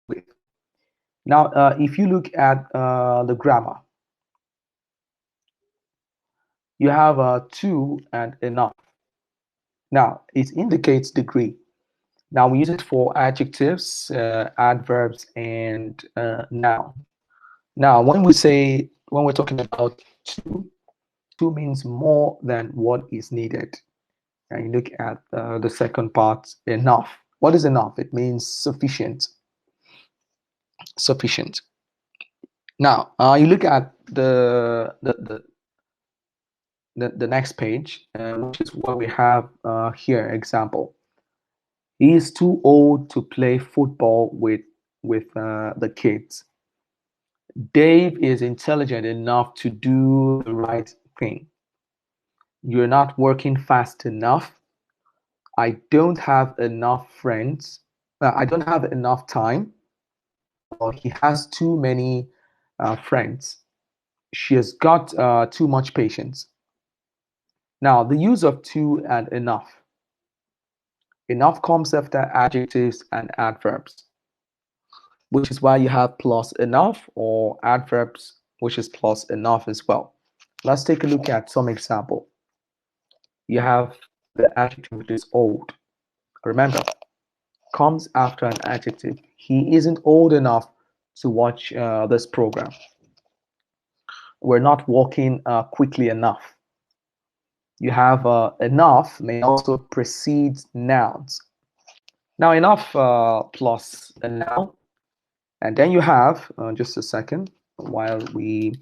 with. Now, if you look at the grammar, you have to and enough. Now, it indicates degree. Now, we use it for adjectives, adverbs, and noun. Now, when we're talking about to means more than what is needed. And you look at the second part, enough. What is enough? It means sufficient. Sufficient. Now, you look at the next page, which is what we have here. Example: he is too old to play football with the kids. Dave is intelligent enough to do the right thing. You're not working fast enough. I don't have enough friends. I don't have enough time. Or he has too many friends. She has got too much patience. Now, the use of to and enough. Enough comes after adjectives and adverbs, which is why you have plus enough, or adverbs, which is plus enough as well. Let's take a look at some example. You have the adjective, which is old. Remember, comes after an adjective. He isn't old enough to watch this program. We're not walking quickly enough. You have enough may also precede nouns. Now, enough plus a noun, and then you have just a second while you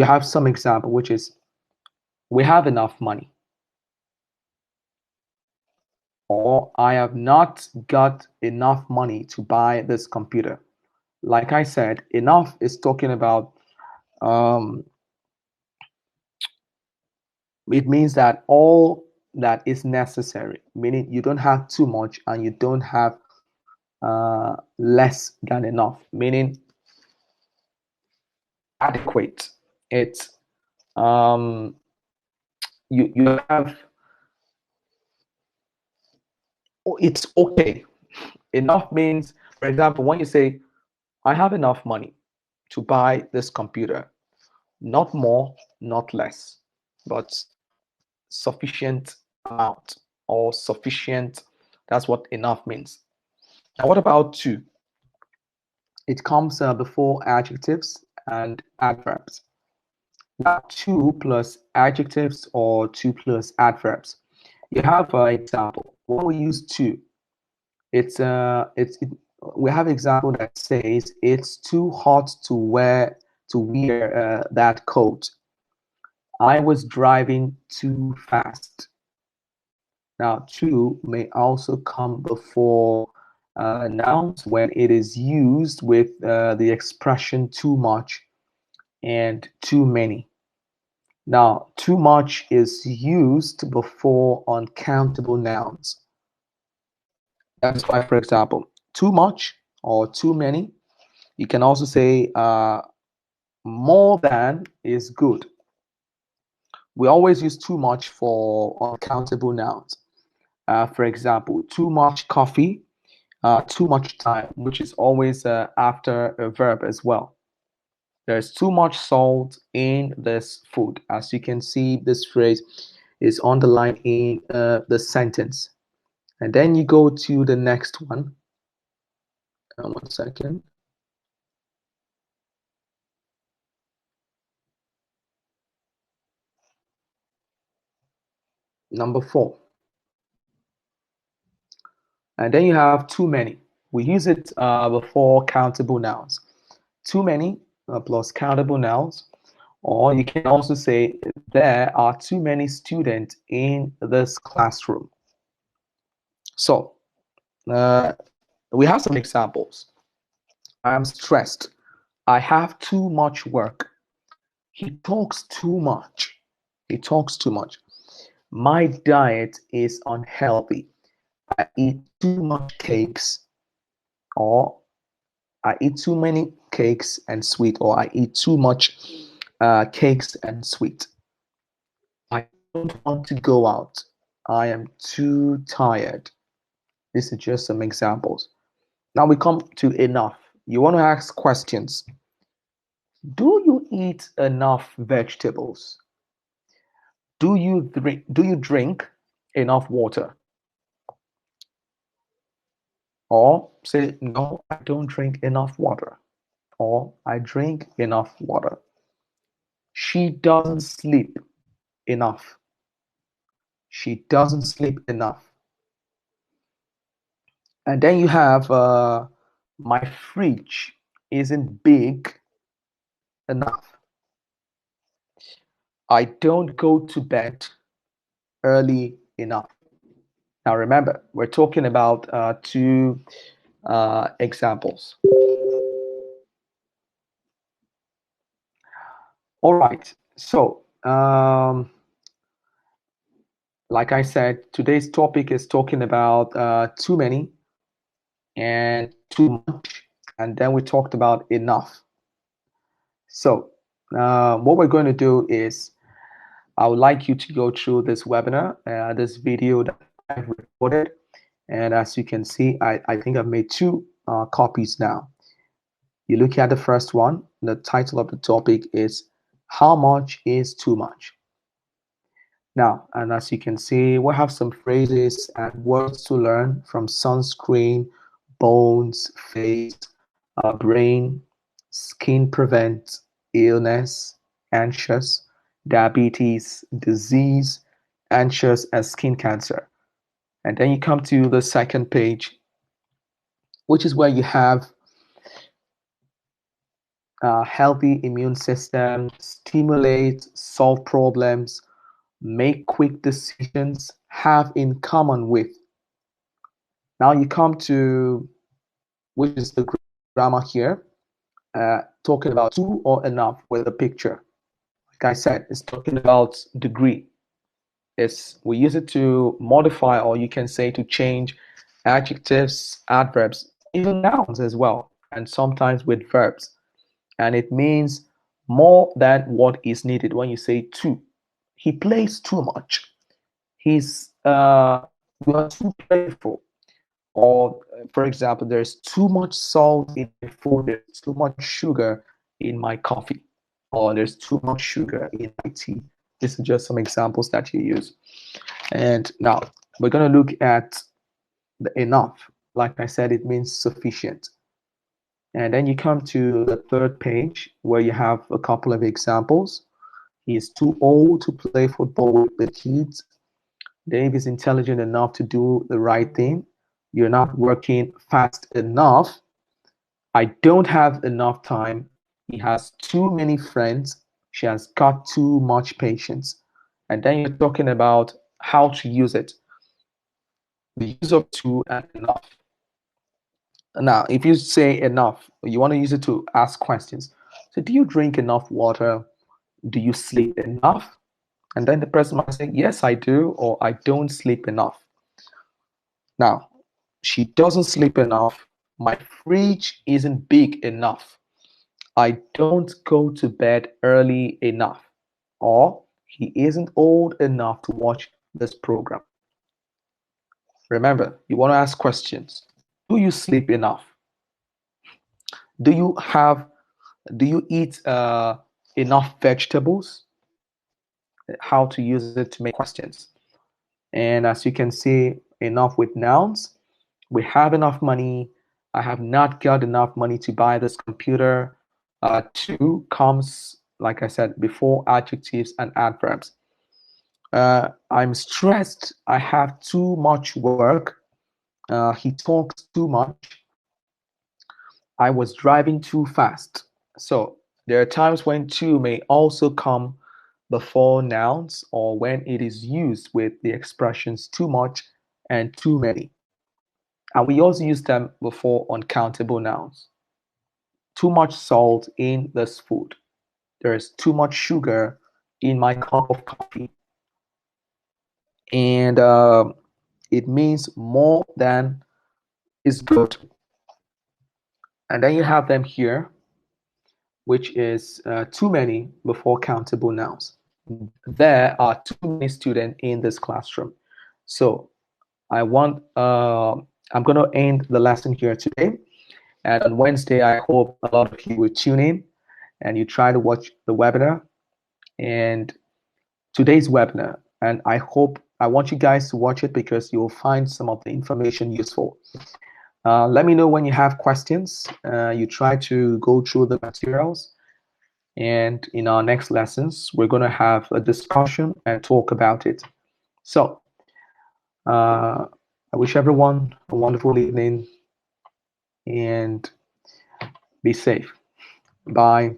have some example, which is we have enough money, or I have not got enough money to buy this computer. Like I said, enough is talking about um, it means that all that is necessary, meaning you don't have too much and you don't have less than enough, meaning adequate. It's um, you have it's okay. Enough means, for example, when you say, I have enough money to buy this computer, not more, not less, but sufficient amount or sufficient. That's what enough means. Now, what about to? It comes before adjectives and adverbs. Now, to plus adjectives or to plus adverbs. You have an example. When we use to, we have an example that says it's too hot to wear that coat. I was driving too fast. Now, too may also come before nouns when it is used with the expression too much and too many. Now, too much is used before uncountable nouns. That's why, for example, too much or too many. You can also say more than is good. We always use too much for uncountable nouns. For example, too much coffee, too much time, which is always after a verb as well. There's too much salt in this food. As you can see, this phrase is underlined in the sentence. And then you go to the next one. One second. Number 4. And then you have too many. We use it before countable nouns. Too many plus countable nouns. Or you can also say there are too many students in this classroom. So we have some examples. I'm stressed. I have too much work. He talks too much. He talks too much. My diet is unhealthy. I eat too much cakes, or I eat too many cakes and sweet, or I eat too much cakes and sweet. I don't want to go out. I am too tired. These are just some examples. Now we come to enough. You want to ask questions. Do you eat enough vegetables? Do you drink enough water? Or say, no, I don't drink enough water. Or I drink enough water. She doesn't sleep enough. She doesn't sleep enough. And then you have my fridge isn't big enough. I don't go to bed early enough. Now remember, we're talking about two examples. All right. So, like I said, today's topic is talking about too many and too much, and then we talked about enough. So, what we're going to do is I would like you to go through this webinar, this video that I've recorded. And as you can see, I think I've made two copies now. You look at the first one, the title of the topic is How Much is Too Much? Now, and as you can see, we have some phrases and words to learn from sunscreen, bones, face, brain, skin prevent, illness, anxious, diabetes, disease, anxious, and skin cancer. And then you come to the second page, which is where you have healthy immune system, stimulate, solve problems, make quick decisions, have in common with. Now you come to, which is the grammar here, talking about too or enough with a picture. Like I said, it's talking about degree. We use it to modify, or you can say to change adjectives, adverbs, even nouns as well, and sometimes with verbs. And it means more than what is needed. When you say too, he plays too much. You are too playful. Or, for example, there's too much salt in my food, there's too much sugar in my coffee, or there's too much sugar in my tea. This is just some examples that you use. And now we're going to look at the enough. Like I said, it means sufficient. And then you come to the third page where you have a couple of examples. He is too old to play football with the kids. Dave is intelligent enough to do the right thing. You're not working fast enough. I don't have enough time. He has too many friends. She has got too much patience. And then you're talking about how to use it. The use of too and enough. Now, if you say enough, you want to use it to ask questions. So, do you drink enough water? Do you sleep enough? And then the person might say, yes, I do, or I don't sleep enough. Now, she doesn't sleep enough. My fridge isn't big enough. I don't go to bed early enough. Or he isn't old enough to watch this program. Remember, you want to ask questions. Do you sleep enough? Do you have do you eat enough vegetables? How to use it to make questions. And as you can see, enough with nouns. We have enough money. I have not got enough money to buy this computer. Two comes, like I said before, adjectives and adverbs. I'm stressed. I have too much work. He talks too much. I was driving too fast. So there are times when too may also come before nouns or when it is used with the expressions too much and too many. And we also use them before uncountable nouns. Too much salt in this food. There is too much sugar in my cup of coffee. And it means more than is good. And then you have them here, which is too many before countable nouns. There are too many students in this classroom. So I want I'm going to end the lesson here today. And on Wednesday, I hope a lot of you will tune in and you try to watch the webinar and today's webinar. And I want you guys to watch it because you'll find some of the information useful. Let me know when you have questions. You try to go through the materials. And in our next lessons, we're going to have a discussion and talk about it. So I wish everyone a wonderful evening and be safe. Bye.